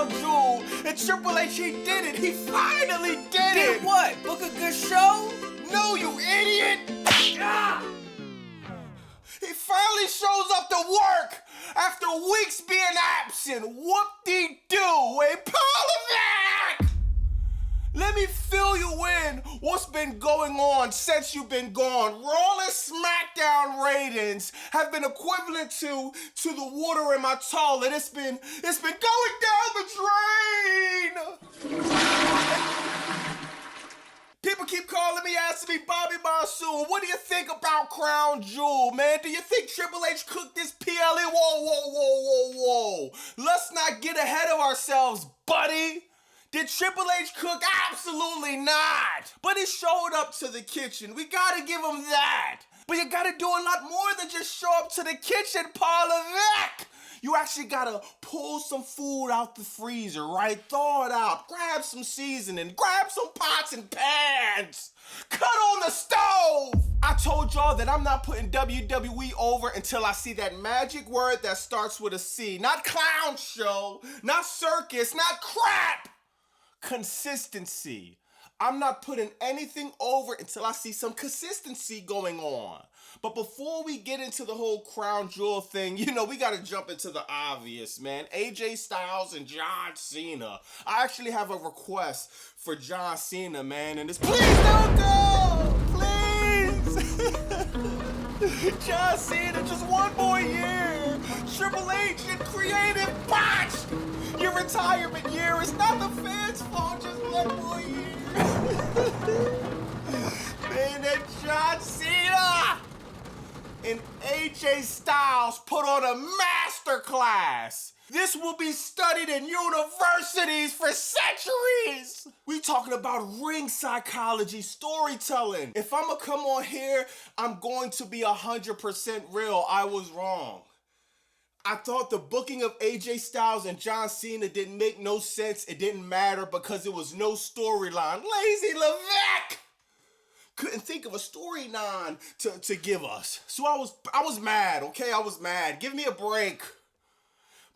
Crown Jewel, and Triple H, he did it. He finally did it. Did what? Book a good show? No, you idiot. Ah! He finally shows up to work after weeks being absent. Whoop-de-doo, a Pollovac! Let me fill you in what's been going on since you've been gone. Raw and SmackDown ratings have been equivalent to the water in my toilet. It's been going down the drain. People keep calling me, asking me, Bobby Monsoon, what do you think about Crown Jewel, man? Do you think Triple H cooked this PLE? Whoa. Let's not get ahead of ourselves, buddy. Did Triple H cook? Absolutely not. But he showed up to the kitchen. We gotta give him that. But you gotta do a lot more than just show up to the kitchen, Pollovac. You actually gotta pull some food out the freezer, right? Thaw it out, grab some seasoning, grab some pots and pans, cut on the stove. I told y'all that I'm not putting WWE over until I see that magic word that starts with a C. Not clown show, not circus, not crap. Consistency. I'm not putting anything over until I see some consistency going on. But before we get into the whole Crown Jewel thing, we gotta jump into the obvious, man. AJ Styles and John Cena. I actually have a request for John Cena, man, and it's please don't go! Please! John Cena, just one more year. Triple H and creative botched your retirement year. It's not the fans' fault, just one more year. Man, that John Cena and AJ Styles put on a masterclass. This will be studied in universities for centuries. We talking about ring psychology, storytelling. If I'm gonna come on here, I'm going to be 100% real. I was wrong. I thought the booking of AJ Styles and John Cena didn't make no sense. It didn't matter because there was no storyline. Lazy Levesque couldn't think of a storyline to give us. So I was mad, okay? I was mad. Give me a break.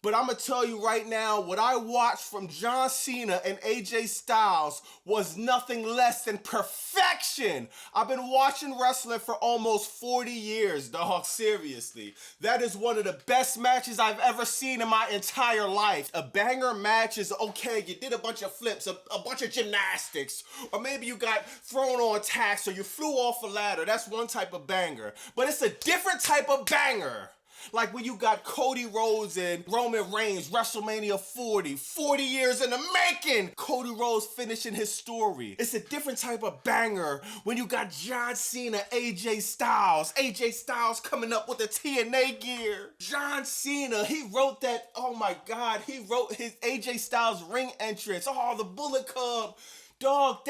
But I'm going to tell you right now, what I watched from John Cena and AJ Styles was nothing less than perfection. I've been watching wrestling for almost 40 years, dog, seriously. That is one of the best matches I've ever seen in my entire life. A banger match is, okay, you did a bunch of flips, a bunch of gymnastics, or maybe you got thrown on tacks or you flew off a ladder. That's one type of banger. But it's a different type of banger. Like when you got Cody Rhodes and Roman Reigns, WrestleMania 40 years in the making. Cody Rhodes finishing his story. It's a different type of banger when you got John Cena, AJ Styles coming up with the TNA gear. John Cena, he wrote that, oh my God, he wrote his AJ Styles ring entrance. Oh, the Bullet Club. Dog,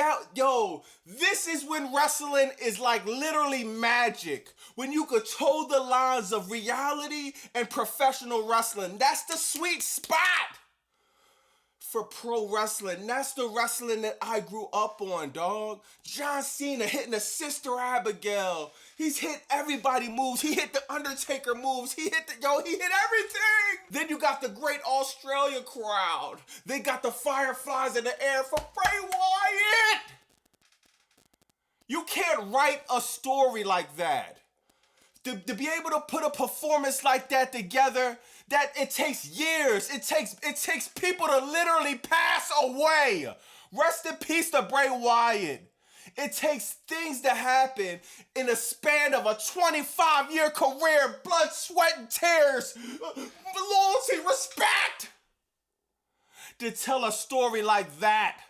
this is when wrestling is like literally magic. When you could toe the lines of reality and professional wrestling. That's the sweet spot for pro wrestling. That's the wrestling that I grew up on, dog. John Cena hitting a Sister Abigail. He's hit everybody moves. He hit the Undertaker moves. He hit everything. Then you got the Great Australia crowd. They got the fireflies in the air for Bray Wyatt. You can't write a story like that. To be able to put a performance like that together, that it takes years. It takes people to literally pass away. Rest in peace to Bray Wyatt. It takes things to happen in a span of a 25-year career, blood, sweat, and tears, loyalty, respect, to tell a story like that.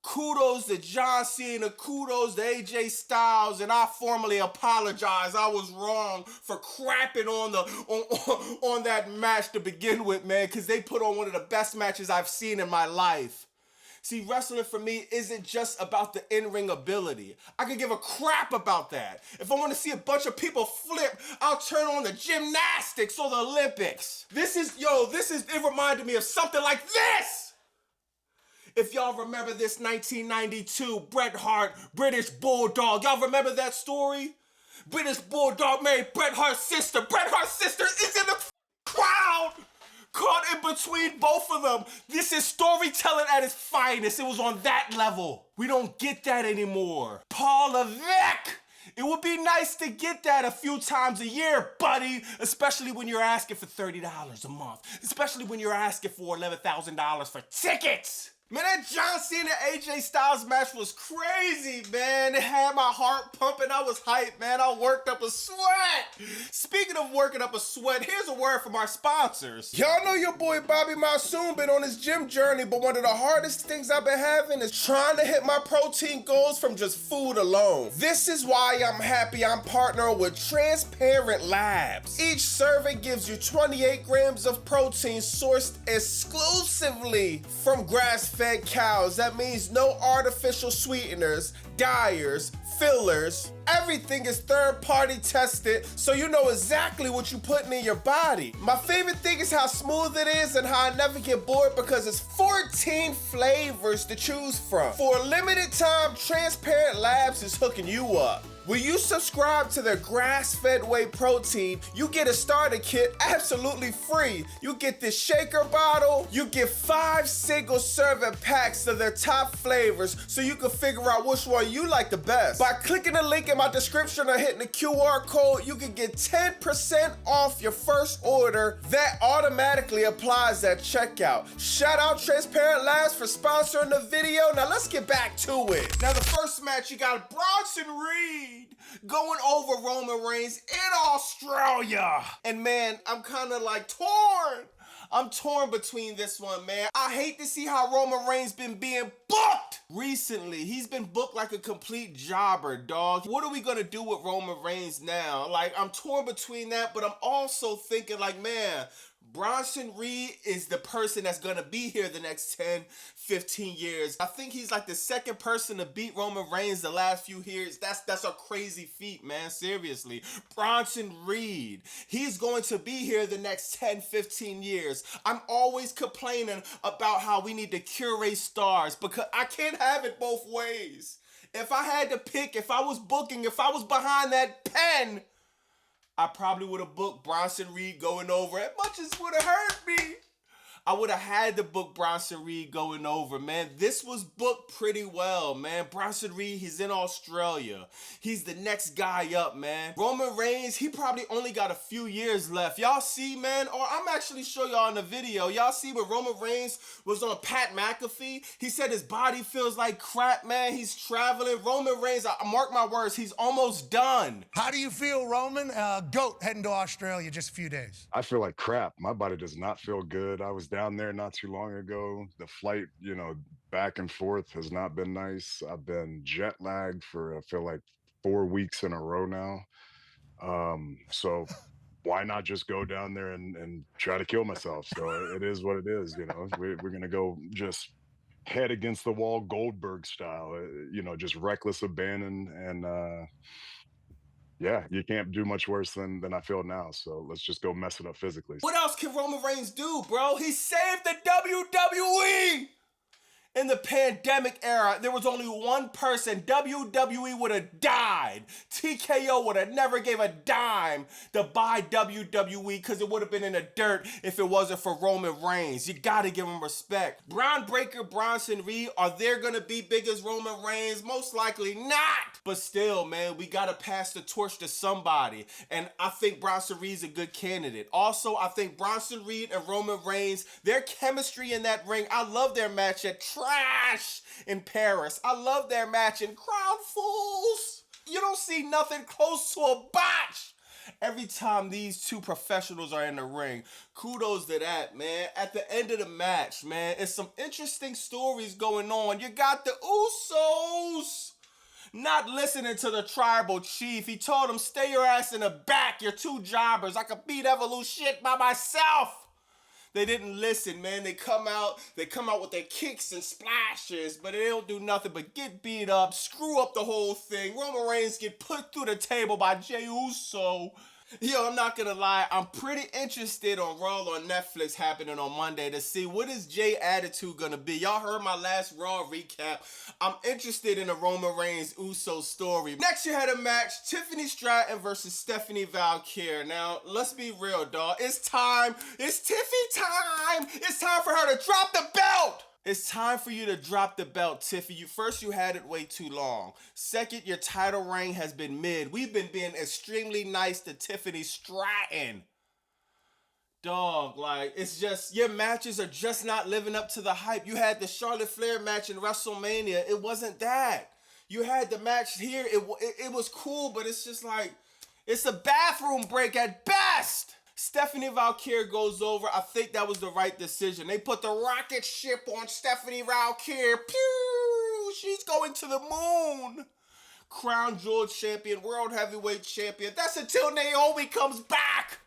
Kudos to John Cena, kudos to AJ Styles, and I formally apologize. I was wrong for crapping on that match to begin with, man, because they put on one of the best matches I've seen in my life. See, wrestling for me isn't just about the in-ring ability. I could give a crap about that. If I want to see a bunch of people flip, I'll turn on the gymnastics or the Olympics. It reminded me of something like this. If y'all remember this 1992 Bret Hart, British Bulldog, y'all remember that story? British Bulldog married Bret Hart's sister. Bret Hart's sister is in the crowd. caught in between both of them. This is storytelling at its finest. It was on that level. We don't get that anymore. Paul Levesque. It would be nice to get that a few times a year, buddy, especially when you're asking for $30 a month, especially when you're asking for $11,000 for tickets. Man, that John Cena AJ Styles match was crazy, man. It had my heart pumping. I was hyped, man. I worked up a sweat. Speaking of working up a sweat, here's a word from our sponsors. Y'all know your boy Bobby Monsoon been on his gym journey, but one of the hardest things I've been having is trying to hit my protein goals from just food alone. This is why I'm happy I'm partnering with Transparent Labs. Each serving gives you 28 grams of protein sourced exclusively from grass-fed cows. That means no artificial sweeteners, dyers, fillers. Everything is third-party tested, so you know exactly what you're putting in your body. My favorite thing is how smooth it is and how I never get bored because it's 14 flavors to choose from. For a limited time, Transparent Labs is hooking you up. When you subscribe to their grass-fed whey protein, you get a starter kit absolutely free. You get this shaker bottle, you get 5 single serving packs of their top flavors so you can figure out which one you like the best. By clicking the link in my description or hitting the QR code, you can get 10% off your first order. That automatically applies at checkout. Shout out Transparent Labs for sponsoring the video. Now let's get back to it. Now the first match, you got Bronson Reed going over Roman Reigns in Australia. And man, I'm kind of like torn. I'm torn between this one, man. I hate to see how Roman Reigns been being booked recently. He's been booked like a complete jobber, dog. What are we gonna do with Roman Reigns now? Like, I'm torn between that, but I'm also thinking like, man, Bronson Reed is the person that's gonna be here the next 10, 15 years. I think he's like the second person to beat Roman Reigns the last few years. That's a crazy feat, man, seriously. Bronson Reed, he's going to be here the next 10, 15 years. I'm always complaining about how we need to curate stars because I can't have it both ways. If I had to pick, if I was booking, if I was behind that pen, I probably would have booked Bronson Reed going over. As much as it would have hurt me, I would have had to book Bronson Reed going over, man. This was booked pretty well, man. Bronson Reed, he's in Australia. He's the next guy up, man. Roman Reigns, he probably only got a few years left. Y'all see, man, or I'm actually show y'all in the video. Y'all see when Roman Reigns was on Pat McAfee? He said his body feels like crap, man. He's traveling. Roman Reigns, I mark my words, he's almost done. How do you feel, Roman? GOAT heading to Australia just a few days. I feel like crap. My body does not feel good. I was down there not too long ago. The flight, back and forth has not been nice. I've been jet lagged for, I feel like 4 weeks in a row now. So why not just go down there and try to kill myself? So it is what it is. We're going to go just head against the wall, Goldberg style, just reckless abandon. And, yeah, you can't do much worse than I feel now. So let's just go mess it up physically. What else can Roman Reigns do, bro? He saved the WWE. In the pandemic era, there was only one person. WWE would have died. TKO would have never gave a dime to buy WWE because it would have been in the dirt if it wasn't for Roman Reigns. You got to give him respect. Braun Breaker, Bronson Reed, are they going to be big as Roman Reigns? Most likely not. But still, man, we got to pass the torch to somebody. And I think Bronson Reed's a good candidate. Also, I think Bronson Reed and Roman Reigns, their chemistry in that ring, I love their match at Trash in Paris. I love their match in Crown Fools. You don't see nothing close to a botch every time these two professionals are in the ring. Kudos to that, man. At the end of the match, man, it's some interesting stories going on. You got the Usos not listening to the tribal chief. He told them, stay your ass in the back. You're two jobbers. I could beat Evolution shit by myself. They didn't listen, man. They come out with their kicks and splashes, but they don't do nothing but get beat up, screw up the whole thing. Roman Reigns get put through the table by Jey Uso. Yo, I'm not gonna lie, I'm pretty interested on Raw on Netflix happening on Monday to see what is Jay attitude gonna be. Y'all heard my last Raw recap. I'm interested in the Roman Reigns Uso story. Next, you had a match, Tiffany Stratton versus Stephanie Valkyrie. Now, let's be real, dawg. It's time. It's Tiffy time. It's time for her to drop the belt. It's time for you to drop the belt, Tiffy. First, you had it way too long. Second, your title reign has been mid. We've been being extremely nice to Tiffany Stratton. Dog, like, it's just, your matches are just not living up to the hype. You had the Charlotte Flair match in WrestleMania. It wasn't that. You had the match here. It was cool, but it's just like, it's a bathroom break at best. Stephanie Valkyrie goes over. I think that was the right decision. They put the rocket ship on Stephanie Valkyrie. Pew! She's going to the moon. Crown Jewel champion, world heavyweight champion. That's until Naomi comes back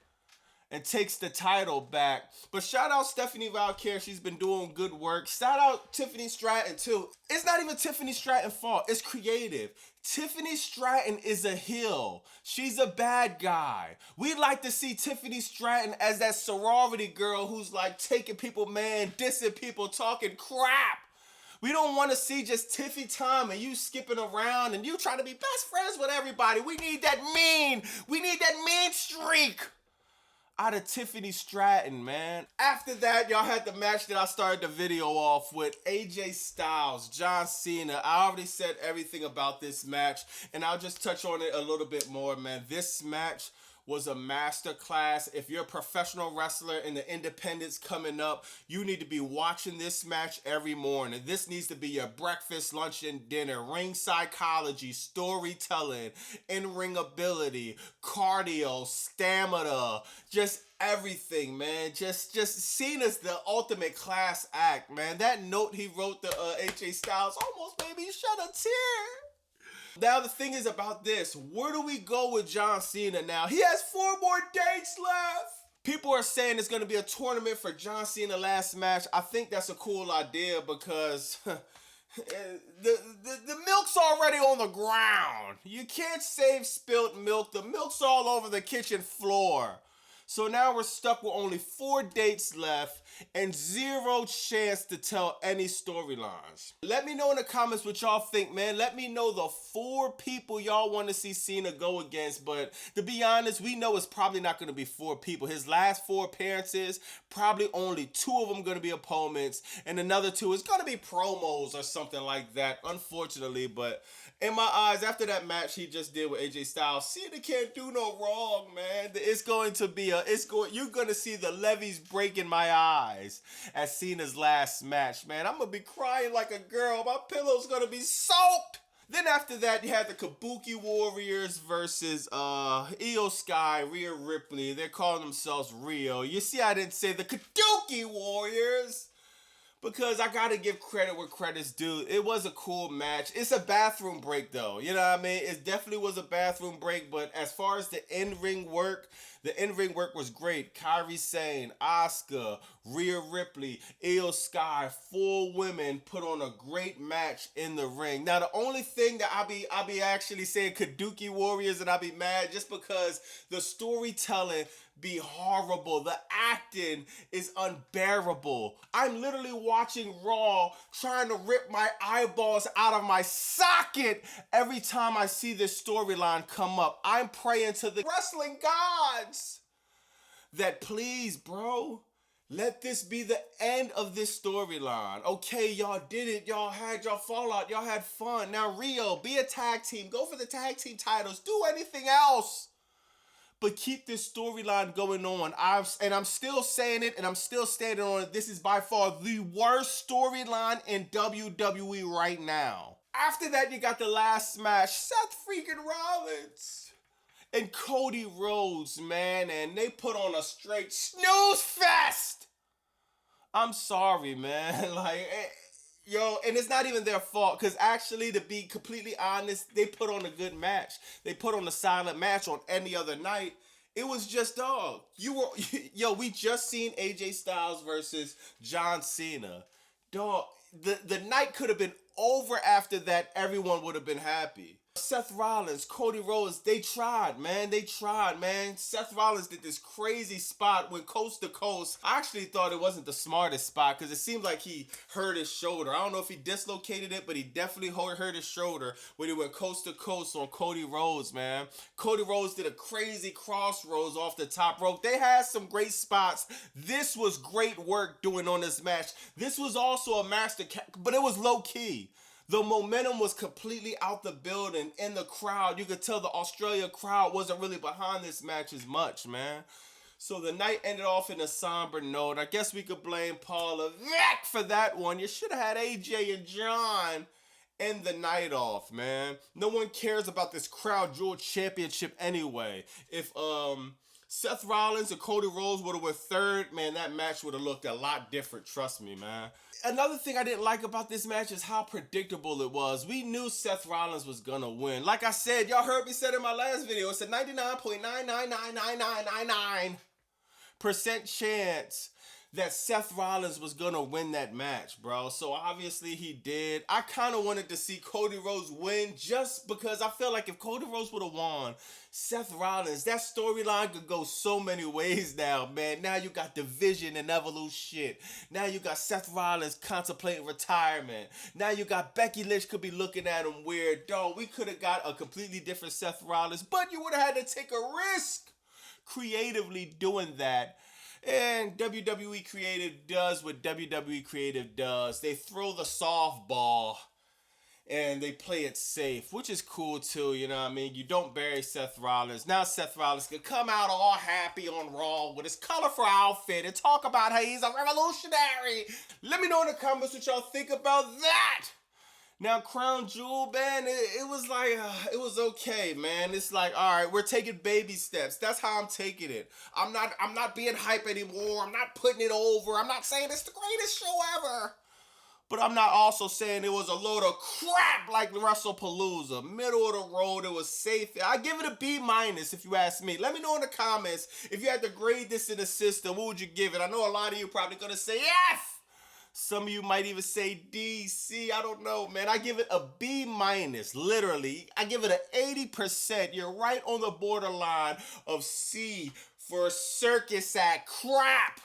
and takes the title back. But shout out Stephanie Valkyrie. She's been doing good work. Shout out Tiffany Stratton too. It's not even Tiffany Stratton's fault. It's creative. Tiffany Stratton is a heel. She's a bad guy. We'd like to see Tiffany Stratton as that sorority girl who's like taking people, man, dissing people, talking crap. We don't want to see just Tiffy time and you skipping around and you trying to be best friends with everybody. We need that mean. We need that mean streak out of Tiffany Stratton, man. After that, y'all had the match that I started the video off with, AJ Styles, John Cena. I already said everything about this match, and I'll just touch on it a little bit more, man. This match was a masterclass. If you're a professional wrestler in the independents coming up, you need to be watching this match every morning. This needs to be your breakfast, lunch, and dinner. Ring psychology, storytelling, in-ring ability, cardio, stamina, just everything, man. Just Cena's the ultimate class act, man. That note he wrote to AJ Styles almost made me shed a tear. Now the thing is about this, where do we go with John Cena now? He has 4 more dates left. People are saying it's going to be a tournament for John Cena last match. I think that's a cool idea because the milk's already on the ground. You can't save spilt milk. The milk's all over the kitchen floor. So now we're stuck with only 4 dates left and 0 chance to tell any storylines. Let me know in the comments what y'all think, man. Let me know the 4 people y'all want to see Cena go against. But to be honest, we know it's probably not going to be 4 people. His last 4 appearances, probably only 2 of them going to be opponents. And another 2 is going to be promos or something like that, unfortunately. But in my eyes, after that match he just did with AJ Styles, Cena can't do no wrong, man. It's going to be you're going to see the levees break in my eyes at Cena's last match, man. I'm going to be crying like a girl. My pillow's going to be soaked. Then after that, you had the Kabuki Warriors versus Io Sky, Rhea Ripley. They're calling themselves Rio. You see, I didn't say the Kabuki Warriors because I got to give credit where credit's due. It was a cool match. It's a bathroom break, though. You know what I mean? It definitely was a bathroom break, but as far as the in-ring work, the in-ring work was great. Kairi Sane, Asuka, Rhea Ripley, Io Sky, 4 women put on a great match in the ring. Now, the only thing that I be actually saying Kabuki Warriors and I be mad just because the storytelling be horrible. The acting is unbearable. I'm literally watching Raw trying to rip my eyeballs out of my socket every time I see this storyline come up. I'm praying to the wrestling gods that please, bro, let this be the end of this storyline. Okay, y'all did it. Y'all had your fallout. Y'all had fun. Now, Rio, be a tag team. Go for the tag team titles. Do anything else. But keep this storyline going on. I'm still saying it, and I'm still standing on it. This is by far the worst storyline in WWE right now. After that, you got the last match. Seth freaking Rollins and Cody Rhodes, man. And they put on a straight snooze fest. I'm sorry, man. Yo, and it's not even their fault, because actually, to be completely honest, they put on a good match. They put on a silent match on any other night. It was just, dog. We just seen AJ Styles versus John Cena. Dog, the night could have been over after that. Everyone would have been happy. Seth Rollins, Cody Rhodes, they tried, man. They tried, man. Seth Rollins did this crazy spot went coast to coast. I actually thought it wasn't the smartest spot because it seemed like he hurt his shoulder. I don't know if he dislocated it, but he definitely hurt his shoulder when he went coast to coast on Cody Rhodes, man. Cody Rhodes did a crazy crossroads off the top rope. They had some great spots. This was great work doing on this match. This was also a but it was low key. The momentum was completely out the building in the crowd. You could tell the Australia crowd wasn't really behind this match as much, man. So the night ended off in a somber note. I guess we could blame Paul Levesque for that one. You should have had AJ and John end the night off, man. No one cares about this Crown Jewel Championship anyway. If Seth Rollins and Cody Rhodes would have went third, man, that match would have looked a lot different. Trust me, man. Another thing I didn't like about this match is how predictable it was. We knew Seth Rollins was gonna win. Like I said, y'all heard me say it in my last video, it's a 99.99999% chance that Seth Rollins was gonna win that match, bro. So obviously he did. I kind of wanted to see Cody Rhodes win just because I feel like if Cody Rhodes would have won, Seth Rollins, that storyline could go so many ways now, man. Now you got Division and Evolution. Now you got Seth Rollins contemplating retirement. Now you got Becky Lynch could be looking at him weird. Dog, we could have got a completely different Seth Rollins, but you would have had to take a risk creatively doing that. And WWE Creative does what WWE Creative does. They throw the softball and they play it safe, which is cool too, you know what I mean? You don't bury Seth Rollins. Now Seth Rollins can come out all happy on Raw with his colorful outfit and talk about how he's a revolutionary. Let me know in the comments what y'all think about that. Now, Crown Jewel, man, it was like, it was okay, man. It's like, all right, we're taking baby steps. That's how I'm taking it. I'm not being hype anymore. I'm not putting it over. I'm not saying it's the greatest show ever. But I'm not also saying it was a load of crap like WrestlePalooza. Middle of the road, it was safe. I give it a B- if you ask me. Let me know in the comments if you had to grade this in the system, what would you give it? I know a lot of you probably gonna say F. Some of you might even say D, C, I don't know, man. I give it a B-, literally. I give it an 80%. You're right on the borderline of C for circus act crap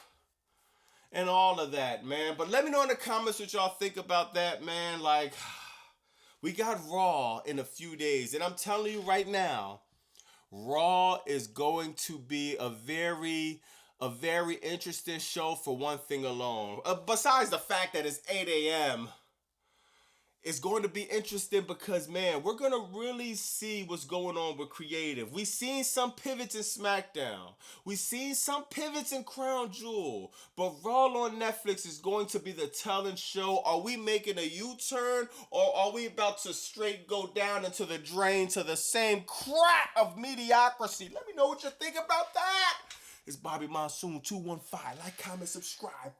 and all of that, man. But let me know in the comments what y'all think about that, man. Like, we got Raw in a few days, and I'm telling you right now, Raw is going to be a very interesting show for one thing alone. Besides the fact that it's 8 a.m., it's going to be interesting because, man, we're going to really see what's going on with creative. We've seen some pivots in SmackDown. We've seen some pivots in Crown Jewel. But Raw on Netflix is going to be the telling show. Are we making a U-turn, or are we about to straight go down into the drain to the same crap of mediocrity? Let me know what you think about that. It's Bobby Monsoon 215. Like, comment, subscribe.